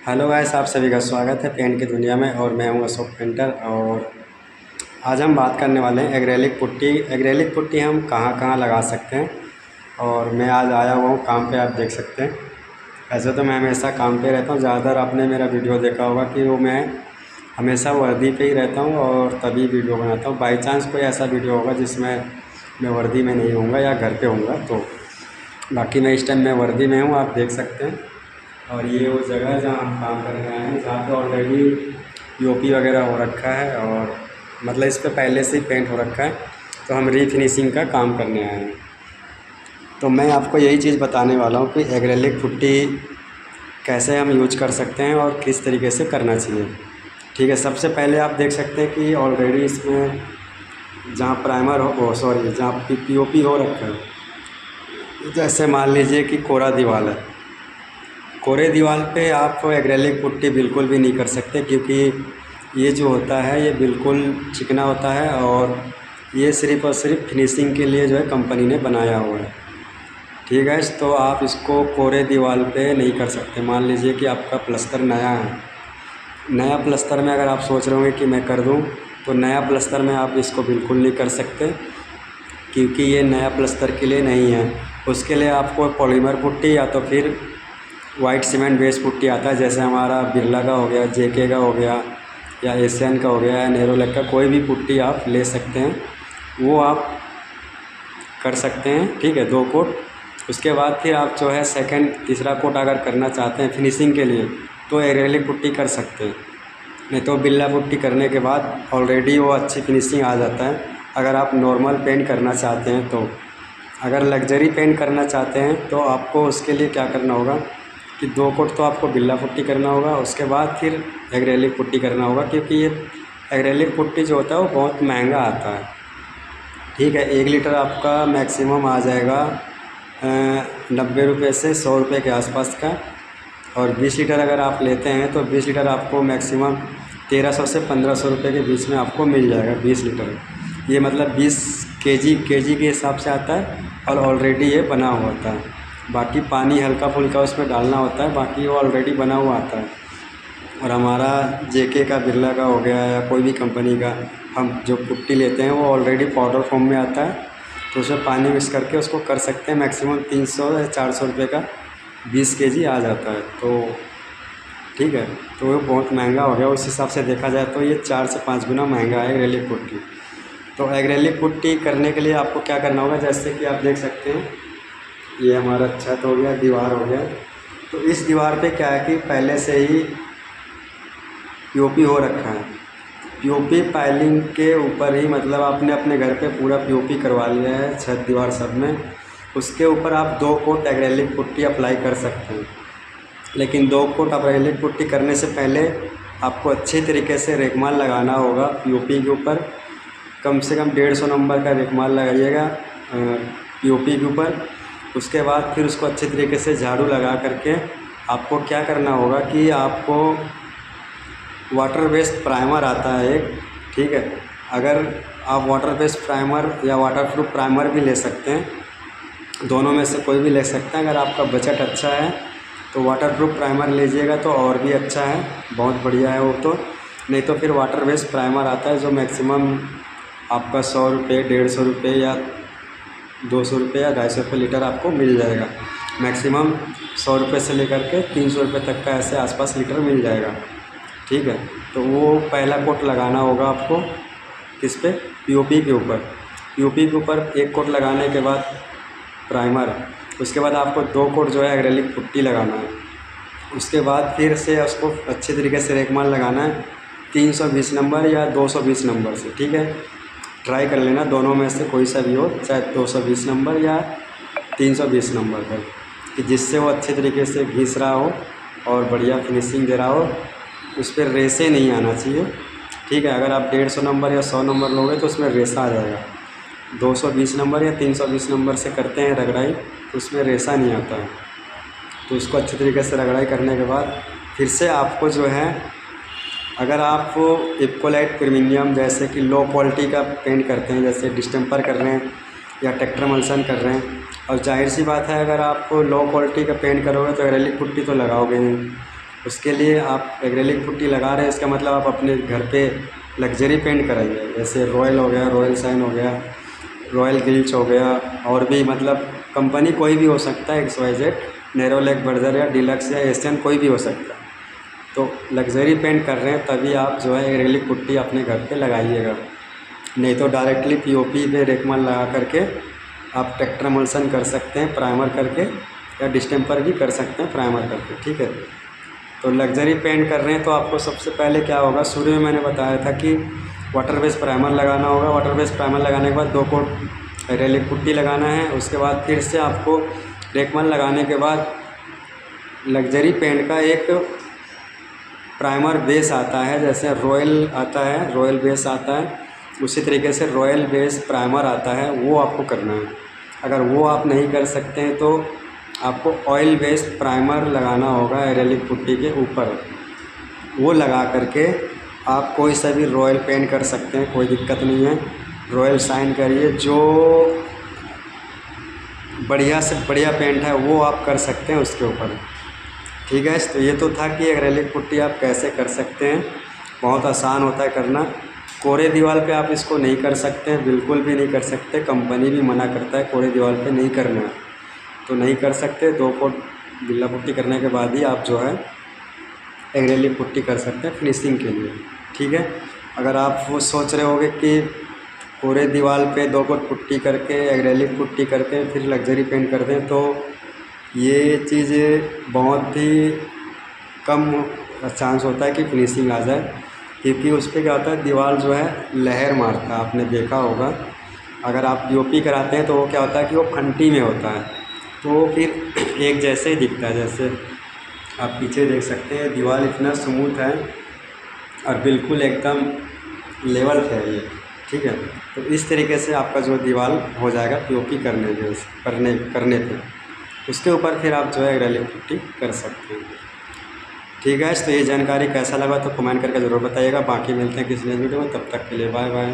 Hello guys, आप सभी का स्वागत है पेंट की दुनिया में। और मैं हूं अशोक पेंटर। और आज हम बात करने वाले हैं एक्रेलिक पुट्टी। एक्रेलिक पुट्टी हम कहां कहां लगा सकते हैं। और मैं आज आया हुआ हूं काम पे, आप देख सकते हैं। ऐसे तो मैं हमेशा काम पे रहता हूं, ज़्यादातर आपने मेरा वीडियो देखा होगा कि वो मैं हमेशा वर्दी पे ही रहता हूं और तभी वीडियो बनाता हूं। बाई चांस कोई ऐसा वीडियो होगा जिसमें मैं वर्दी में नहीं होऊंगा या घर पे होऊंगा, तो बाकी मैं इस टाइम मैं वर्दी में हूँ, आप देख सकते हैं। और ये वो जगह है जहाँ हम काम करने आए हैं, जहाँ पे ऑलरेडी पीओपी वगैरह हो रखा है और मतलब इस पे पहले से ही पेंट हो रखा है, तो हम रीफिनिशिंग का काम करने आए हैं। तो मैं आपको यही चीज़ बताने वाला हूँ कि एक्रेलिक पुट्टी कैसे हम यूज कर सकते हैं और किस तरीके से करना चाहिए। ठीक है, सबसे पहले आप देख सकते हैं कि ऑलरेडी इसमें जहाँ प्राइमर हो सॉरी जहाँ पीओपी हो रखा है, जैसे मान लीजिए कि कोरा दीवार है। कोरे दीवार पे आप एक्रेलिक पुट्टी बिल्कुल भी नहीं कर सकते, क्योंकि ये जो होता है ये बिल्कुल चिकना होता है और ये सिर्फ़ और सिर्फ फिनिशिंग के लिए जो है कंपनी ने बनाया हुआ है। ठीक है, तो आप इसको कोरे दीवार पे नहीं कर सकते। मान लीजिए कि आपका प्लस्तर नया है, नया प्लस्तर में अगर आप सोच रहे होंगे कि मैं कर दूं, तो नया प्लस्तर में आप इसको बिल्कुल नहीं कर सकते, क्योंकि ये नया प्लस्तर के लिए नहीं है। उसके लिए आपको पॉलीमर पुट्टी या तो फिर वाइट सीमेंट बेस पुट्टी आता है, जैसे हमारा बिरला का हो गया, जेके का हो गया, या एशियन का हो गया, या नेरोलैक का, कोई भी पुट्टी आप ले सकते हैं, वो आप कर सकते हैं। ठीक है, 2 कोट। उसके बाद फिर आप जो है सेकंड तीसरा कोट अगर करना चाहते हैं फिनिशिंग के लिए, तो एक्रेलिक पुट्टी कर सकते हैं। नहीं तो बिरला पुट्टी करने के बाद ऑलरेडी वो अच्छी फिनिशिंग आ जाता है। अगर आप नॉर्मल पेंट करना चाहते हैं, तो अगर लग्जरी पेंट करना चाहते हैं तो आपको उसके लिए क्या करना होगा कि 2 कोट तो आपको बिरला पुट्टी करना होगा, उसके बाद फिर एक्रेलिक पुट्टी करना होगा, क्योंकि ये एक्रेलिक पुट्टी जो होता है वो बहुत महंगा आता है। ठीक है, 1 लीटर आपका मैक्सिमम आ जाएगा 90 रुपये से 100 रुपये के आसपास का। और 20 लीटर अगर आप लेते हैं तो 20 लीटर आपको मैक्सिमम 1300 से 1500 रुपये के बीच में आपको मिल जाएगा 20 लीटर। ये मतलब 20 केजी के हिसाब से आता है और ऑलरेडी ये बना हुआ होता है। बाकी पानी हल्का फुल्का उसमें डालना होता है, बाकी वो ऑलरेडी बना हुआ आता है। और हमारा जेके का, बिरला का हो गया या कोई भी कंपनी का हम जो पुट्टी लेते हैं वो ऑलरेडी पाउडर फॉर्म में आता है, तो उसमें पानी मिक्स करके उसको कर सकते हैं। मैक्सिमम 300 या 400 रुपये का 20 केजी आ जाता है। तो ठीक है, तो वो बहुत महंगा हो गया। उस हिसाब से देखा जाए तो ये 4 से 5 गुना महंगा है एक्रेलिक पुट्टी। तो एक्रेलिक पुट्टी करने के लिए आपको क्या करना होगा, जैसे कि आप देख सकते हैं ये हमारा छत हो गया, दीवार हो गया। तो इस दीवार पे क्या है कि पहले से ही पीओपी हो रखा है। पीओपी पाइलिंग के ऊपर ही, मतलब आपने अपने घर पे पूरा पीओपी करवा लिया है छत दीवार सब में, उसके ऊपर आप 2 कोट एक्रेलिक पुट्टी अप्लाई कर सकते हैं। लेकिन 2 कोट एक्रेलिक पुट्टी करने से पहले आपको अच्छे तरीके से रेगमाल लगाना होगा पीओपी के ऊपर। कम से कम 150 नंबर का रेगमाल लगाइएगा पीओपी के ऊपर। उसके बाद फिर उसको अच्छे तरीके से झाड़ू लगा करके आपको क्या करना होगा कि आपको वाटर बेस्ड प्राइमर आता है एक। ठीक है, अगर आप वाटर बेस्ड प्राइमर या वाटर प्रूफ प्राइमर भी ले सकते हैं, दोनों में से कोई भी ले सकते हैं। अगर आपका बजट अच्छा है तो वाटर प्रूफ प्राइमर लीजिएगा तो और भी अच्छा है, बहुत बढ़िया है वो तो। नहीं तो फिर वाटर बेस्ड प्राइमर आता है जो मैक्सिमम आपका 100 रुपये, 150 रुपये या 200 रुपये या 250 रुपये लीटर आपको मिल जाएगा। मैक्सिमम 100 रुपये से लेकर के 300 रुपये तक का ऐसे आसपास लीटर मिल जाएगा। ठीक है, तो वो पहला कोट लगाना होगा आपको किस पे, पीओपी के ऊपर। पीओपी के ऊपर 1 कोट लगाने के बाद प्राइमर, उसके बाद आपको 2 कोट जो है एक्रेलिक पुट्टी लगाना है। उसके बाद फिर से उसको अच्छे तरीके से रेगमाल लगाना है 320 नंबर या 220 नंबर से। ठीक है, ट्राई कर लेना दोनों में से कोई सा भी हो, चाहे 220 नंबर या 320 नंबर पर, कि जिससे वो अच्छे तरीके से घिस रहा हो और बढ़िया फिनिशिंग दे रहा हो। उस पर रेसे नहीं आना चाहिए। ठीक है, अगर आप 150 नंबर या 100 नंबर लोगे तो उसमें रेसा आ जाएगा। 220 नंबर या 320 नंबर से करते हैं रगड़ाई तो उसमें रेसा नहीं आता है। तो उसको अच्छे तरीके से रगड़ाई करने के बाद फिर से आपको जो है, अगर आप इक्वलाइट प्रीमियम जैसे कि लो क्वालिटी का पेंट करते हैं, जैसे डिस्टेम्पर कर रहे हैं या टेक्टर मल्सन कर रहे हैं, और जाहिर सी बात है अगर आप लो क्वालिटी का पेंट करोगे तो एक्रेलिक पुट्टी तो लगाओगे नहीं। उसके लिए आप एक्रेलिक पुट्टी लगा रहे हैं, इसका मतलब आप अपने घर पे लग्जरी पेंट कराएंगे। जैसे रॉयल हो गया, रॉयल साइन हो गया, रॉयल गिल्च हो गया, और भी मतलब कंपनी कोई भी हो सकता है, XYZ, नेरोलैक, बर्जर या डीलक्स या एशियन, कोई भी हो सकता है। तो लग्जरी पेंट कर रहे हैं तभी आप जो है एक्रेलिक पुट्टी अपने घर पे लगाइएगा, नहीं तो डायरेक्टली POP पे रेकमल लगा करके आप टेक्टर एमल्सन कर सकते हैं प्राइमर करके, या डिस्टेम्पर भी कर सकते हैं प्राइमर करके, ठीक है। तो लग्जरी पेंट कर रहे हैं तो आपको सबसे पहले क्या होगा, शुरू में मैंने बताया था कि वाटर बेस प्राइमर लगाना होगा। वाटर बेस प्राइमर लगाने के बाद 2 कोट एक्रेलिक पुट्टी लगाना है। उसके बाद फिर से आपको रेकमल लगाने के बाद लग्जरी पेंट का एक प्राइमर बेस आता है, जैसे रॉयल आता है, रॉयल बेस आता है, उसी तरीके से रॉयल बेस प्राइमर आता है, वो आपको करना है। अगर वो आप नहीं कर सकते हैं तो आपको ऑयल बेस प्राइमर लगाना होगा एक्रेलिक पुट्टी के ऊपर। वो लगा करके आप कोई सा भी रॉयल पेंट कर सकते हैं, कोई दिक्कत नहीं है। रॉयल साइन करिए, जो बढ़िया से बढ़िया पेंट है वो आप कर सकते हैं उसके ऊपर, ठीक है। तो ये तो था कि एक्रेलिक पुट्टी आप कैसे कर सकते हैं, बहुत आसान होता है करना। कोरे दीवार पे आप इसको नहीं कर सकते हैं, बिल्कुल भी नहीं कर सकते, कंपनी भी मना करता है कोरे दीवार पे नहीं करना है, तो नहीं कर सकते। 2 कोट बिल्ला पुट्टी करने के बाद ही आप जो है एक्रेलिक पुट्टी कर सकते हैं फिनिशिंग के लिए, ठीक है। अगर आप वो सोच रहे होंगे कि कोरे दीवार पे 2 कोट पुट्टी करके एक्रेलिक पुट्टी करके फिर लग्जरी पेंट कर दें, तो ये चीज़ बहुत ही कम चांस होता है कि फिनिशिंग आ जाए, क्योंकि उस पर क्या होता है, दीवार जो है लहर मारता है, आपने देखा होगा। अगर आप POP कराते हैं तो वो क्या होता है कि वो फंटी में होता है, तो फिर एक जैसे ही दिखता है। जैसे आप पीछे देख सकते हैं दीवार इतना स्मूथ है और बिल्कुल एकदम लेवल है ये, ठीक है। तो इस तरीके से आपका जो दीवार हो जाएगा POP करने पे, उसके ऊपर फिर आप जो है एक्रेलिक पुट्टी कर सकते हैं, ठीक है। तो ये जानकारी कैसा लगा तो कमेंट करके ज़रूर बताइएगा। बाकी मिलते हैं किसी नेक्स्ट वीडियो में, तब तक के लिए बाय बाय।